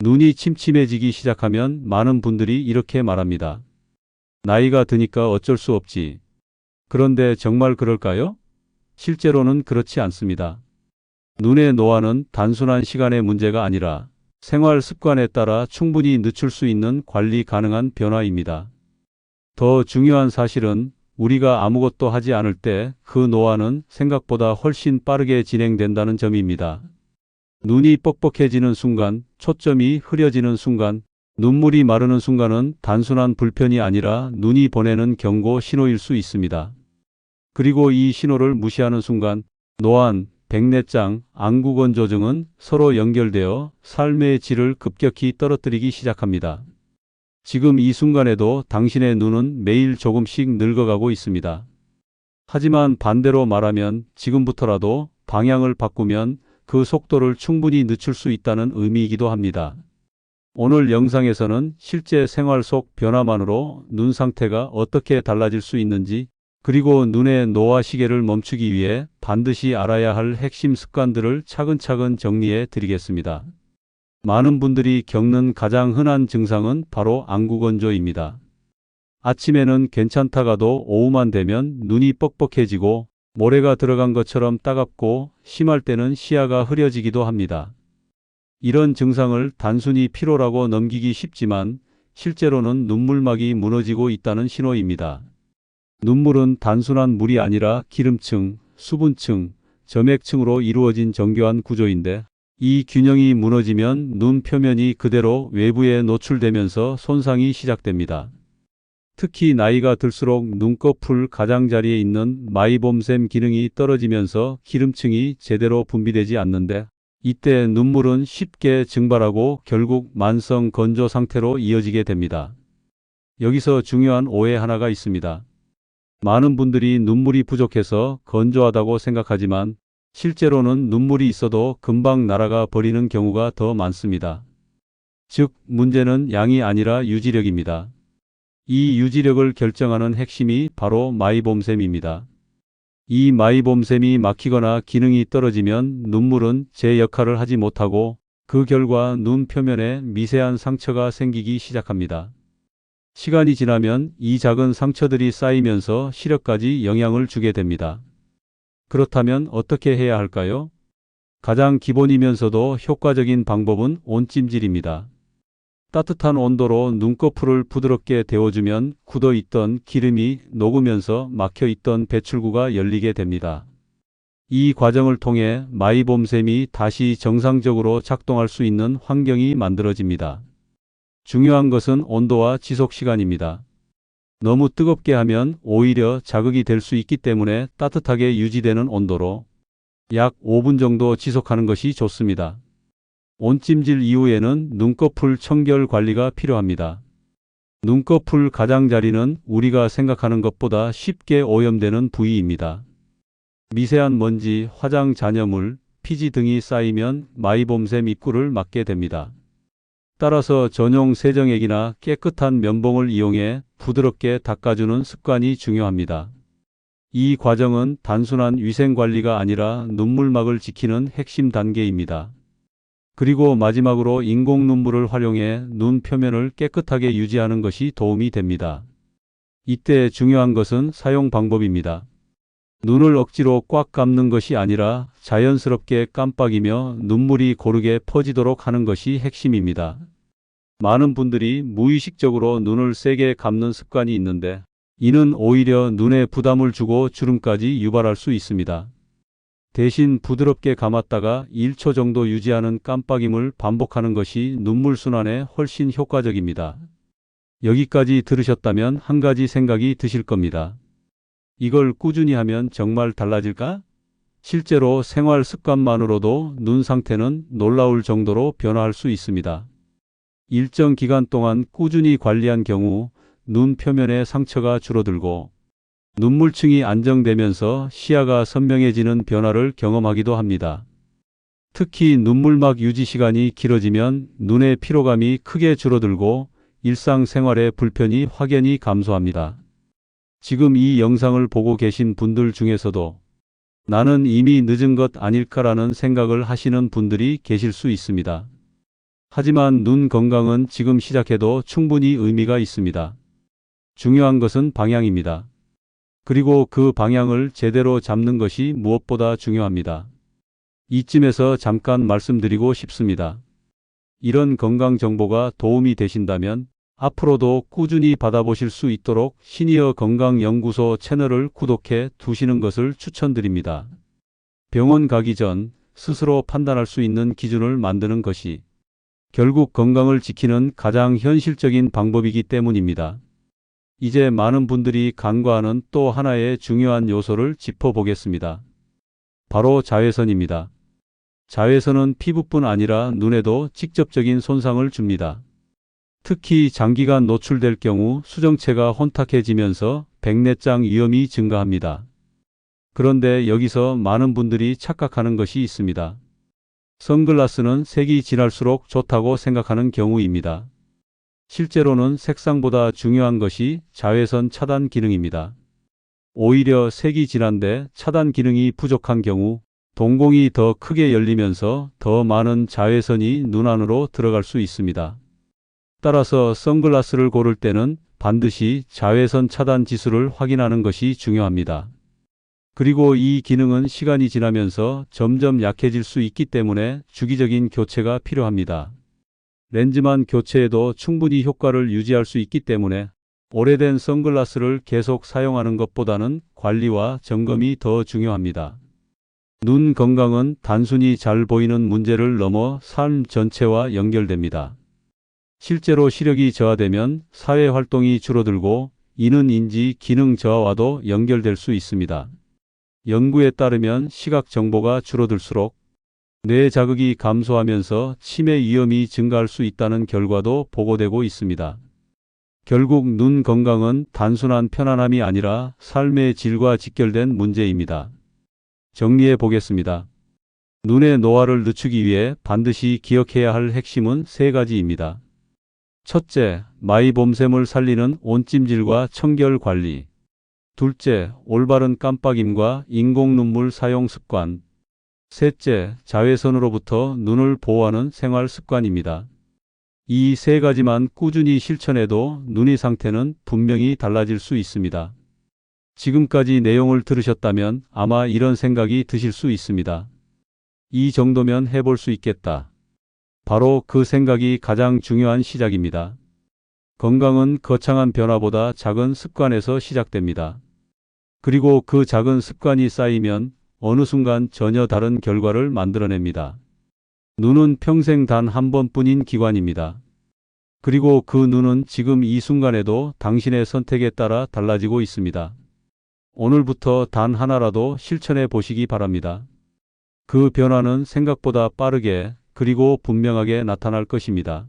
눈이 침침해지기 시작하면 많은 분들이 이렇게 말합니다. 나이가 드니까 어쩔 수 없지. 그런데 정말 그럴까요? 실제로는 그렇지 않습니다. 눈의 노화는 단순한 시간의 문제가 아니라 생활 습관에 따라 충분히 늦출 수 있는 관리 가능한 변화입니다. 더 중요한 사실은 우리가 아무것도 하지 않을 때 그 노화는 생각보다 훨씬 빠르게 진행된다는 점입니다. 눈이 뻑뻑해지는 순간, 초점이 흐려지는 순간, 눈물이 마르는 순간은 단순한 불편이 아니라 눈이 보내는 경고 신호일 수 있습니다. 그리고 이 신호를 무시하는 순간 노안, 백내장, 안구건조증은 서로 연결되어 삶의 질을 급격히 떨어뜨리기 시작합니다. 지금 이 순간에도 당신의 눈은 매일 조금씩 늙어가고 있습니다. 하지만 반대로 말하면 지금부터라도 방향을 바꾸면 그 속도를 충분히 늦출 수 있다는 의미이기도 합니다. 오늘 영상에서는 실제 생활 속 변화만으로 눈 상태가 어떻게 달라질 수 있는지, 그리고 눈의 노화 시계를 멈추기 위해 반드시 알아야 할 핵심 습관들을 차근차근 정리해 드리겠습니다. 많은 분들이 겪는 가장 흔한 증상은 바로 안구건조입니다. 아침에는 괜찮다가도 오후만 되면 눈이 뻑뻑해지고 모래가 들어간 것처럼 따갑고 심할 때는 시야가 흐려지기도 합니다. 이런 증상을 단순히 피로라고 넘기기 쉽지만 실제로는 눈물막이 무너지고 있다는 신호입니다. 눈물은 단순한 물이 아니라 기름층, 수분층, 점액층으로 이루어진 정교한 구조인데 이 균형이 무너지면 눈 표면이 그대로 외부에 노출되면서 손상이 시작됩니다. 특히 나이가 들수록 눈꺼풀 가장자리에 있는 마이봄샘 기능이 떨어지면서 기름층이 제대로 분비되지 않는데 이때 눈물은 쉽게 증발하고 결국 만성 건조 상태로 이어지게 됩니다. 여기서 중요한 오해 하나가 있습니다. 많은 분들이 눈물이 부족해서 건조하다고 생각하지만 실제로는 눈물이 있어도 금방 날아가 버리는 경우가 더 많습니다. 즉, 문제는 양이 아니라 유지력입니다. 이 유지력을 결정하는 핵심이 바로 마이봄샘입니다. 이 마이봄샘이 막히거나 기능이 떨어지면 눈물은 제 역할을 하지 못하고 그 결과 눈 표면에 미세한 상처가 생기기 시작합니다. 시간이 지나면 이 작은 상처들이 쌓이면서 시력까지 영향을 주게 됩니다. 그렇다면 어떻게 해야 할까요? 가장 기본이면서도 효과적인 방법은 온찜질입니다. 따뜻한 온도로 눈꺼풀을 부드럽게 데워주면 굳어있던 기름이 녹으면서 막혀있던 배출구가 열리게 됩니다. 이 과정을 통해 마이봄샘이 다시 정상적으로 작동할 수 있는 환경이 만들어집니다. 중요한 것은 온도와 지속 시간입니다. 너무 뜨겁게 하면 오히려 자극이 될 수 있기 때문에 따뜻하게 유지되는 온도로 약 5분 정도 지속하는 것이 좋습니다. 온찜질 이후에는 눈꺼풀 청결 관리가 필요합니다. 눈꺼풀 가장자리는 우리가 생각하는 것보다 쉽게 오염되는 부위입니다. 미세한 먼지, 화장 잔여물, 피지 등이 쌓이면 마이봄샘 입구를 막게 됩니다. 따라서 전용 세정액이나 깨끗한 면봉을 이용해 부드럽게 닦아주는 습관이 중요합니다. 이 과정은 단순한 위생관리가 아니라 눈물막을 지키는 핵심 단계입니다. 그리고 마지막으로 인공 눈물을 활용해 눈 표면을 깨끗하게 유지하는 것이 도움이 됩니다. 이때 중요한 것은 사용 방법입니다. 눈을 억지로 꽉 감는 것이 아니라 자연스럽게 깜빡이며 눈물이 고르게 퍼지도록 하는 것이 핵심입니다. 많은 분들이 무의식적으로 눈을 세게 감는 습관이 있는데 이는 오히려 눈에 부담을 주고 주름까지 유발할 수 있습니다. 대신 부드럽게 감았다가 1초 정도 유지하는 깜빡임을 반복하는 것이 눈물 순환에 훨씬 효과적입니다. 여기까지 들으셨다면 한 가지 생각이 드실 겁니다. 이걸 꾸준히 하면 정말 달라질까? 실제로 생활 습관만으로도 눈 상태는 놀라울 정도로 변화할 수 있습니다. 일정 기간 동안 꾸준히 관리한 경우 눈 표면의 상처가 줄어들고 눈물층이 안정되면서 시야가 선명해지는 변화를 경험하기도 합니다. 특히 눈물막 유지 시간이 길어지면 눈의 피로감이 크게 줄어들고 일상생활의 불편이 확연히 감소합니다. 지금 이 영상을 보고 계신 분들 중에서도 나는 이미 늦은 것 아닐까라는 생각을 하시는 분들이 계실 수 있습니다. 하지만 눈 건강은 지금 시작해도 충분히 의미가 있습니다. 중요한 것은 방향입니다. 그리고 그 방향을 제대로 잡는 것이 무엇보다 중요합니다. 이쯤에서 잠깐 말씀드리고 싶습니다. 이런 건강 정보가 도움이 되신다면 앞으로도 꾸준히 받아보실 수 있도록 시니어 건강연구소 채널을 구독해 두시는 것을 추천드립니다. 병원 가기 전 스스로 판단할 수 있는 기준을 만드는 것이 결국 건강을 지키는 가장 현실적인 방법이기 때문입니다. 이제 많은 분들이 간과하는 또 하나의 중요한 요소를 짚어보겠습니다. 바로 자외선입니다. 자외선은 피부뿐 아니라 눈에도 직접적인 손상을 줍니다. 특히 장기간 노출될 경우 수정체가 혼탁해지면서 백내장 위험이 증가합니다. 그런데 여기서 많은 분들이 착각하는 것이 있습니다. 선글라스는 색이 진할수록 좋다고 생각하는 경우입니다. 실제로는 색상보다 중요한 것이 자외선 차단 기능입니다. 오히려 색이 진한데 차단 기능이 부족한 경우 동공이 더 크게 열리면서 더 많은 자외선이 눈 안으로 들어갈 수 있습니다. 따라서 선글라스를 고를 때는 반드시 자외선 차단 지수를 확인하는 것이 중요합니다. 그리고 이 기능은 시간이 지나면서 점점 약해질 수 있기 때문에 주기적인 교체가 필요합니다. 렌즈만 교체해도 충분히 효과를 유지할 수 있기 때문에 오래된 선글라스를 계속 사용하는 것보다는 관리와 점검이 더 중요합니다. 눈 건강은 단순히 잘 보이는 문제를 넘어 삶 전체와 연결됩니다. 실제로 시력이 저하되면 사회 활동이 줄어들고 이는 인지 기능 저하와도 연결될 수 있습니다. 연구에 따르면 시각 정보가 줄어들수록 뇌 자극이 감소하면서 치매 위험이 증가할 수 있다는 결과도 보고되고 있습니다. 결국 눈 건강은 단순한 편안함이 아니라 삶의 질과 직결된 문제입니다. 정리해 보겠습니다. 눈의 노화를 늦추기 위해 반드시 기억해야 할 핵심은 세 가지입니다. 첫째, 마이봄샘을 살리는 온찜질과 청결 관리. 둘째, 올바른 깜빡임과 인공 눈물 사용 습관. 셋째, 자외선으로부터 눈을 보호하는 생활 습관입니다. 이 세 가지만 꾸준히 실천해도 눈의 상태는 분명히 달라질 수 있습니다. 지금까지 내용을 들으셨다면 아마 이런 생각이 드실 수 있습니다. 이 정도면 해볼 수 있겠다. 바로 그 생각이 가장 중요한 시작입니다. 건강은 거창한 변화보다 작은 습관에서 시작됩니다. 그리고 그 작은 습관이 쌓이면 어느 순간 전혀 다른 결과를 만들어냅니다. 눈은 평생 단 한 번뿐인 기관입니다. 그리고 그 눈은 지금 이 순간에도 당신의 선택에 따라 달라지고 있습니다. 오늘부터 단 하나라도 실천해 보시기 바랍니다. 그 변화는 생각보다 빠르게 그리고 분명하게 나타날 것입니다.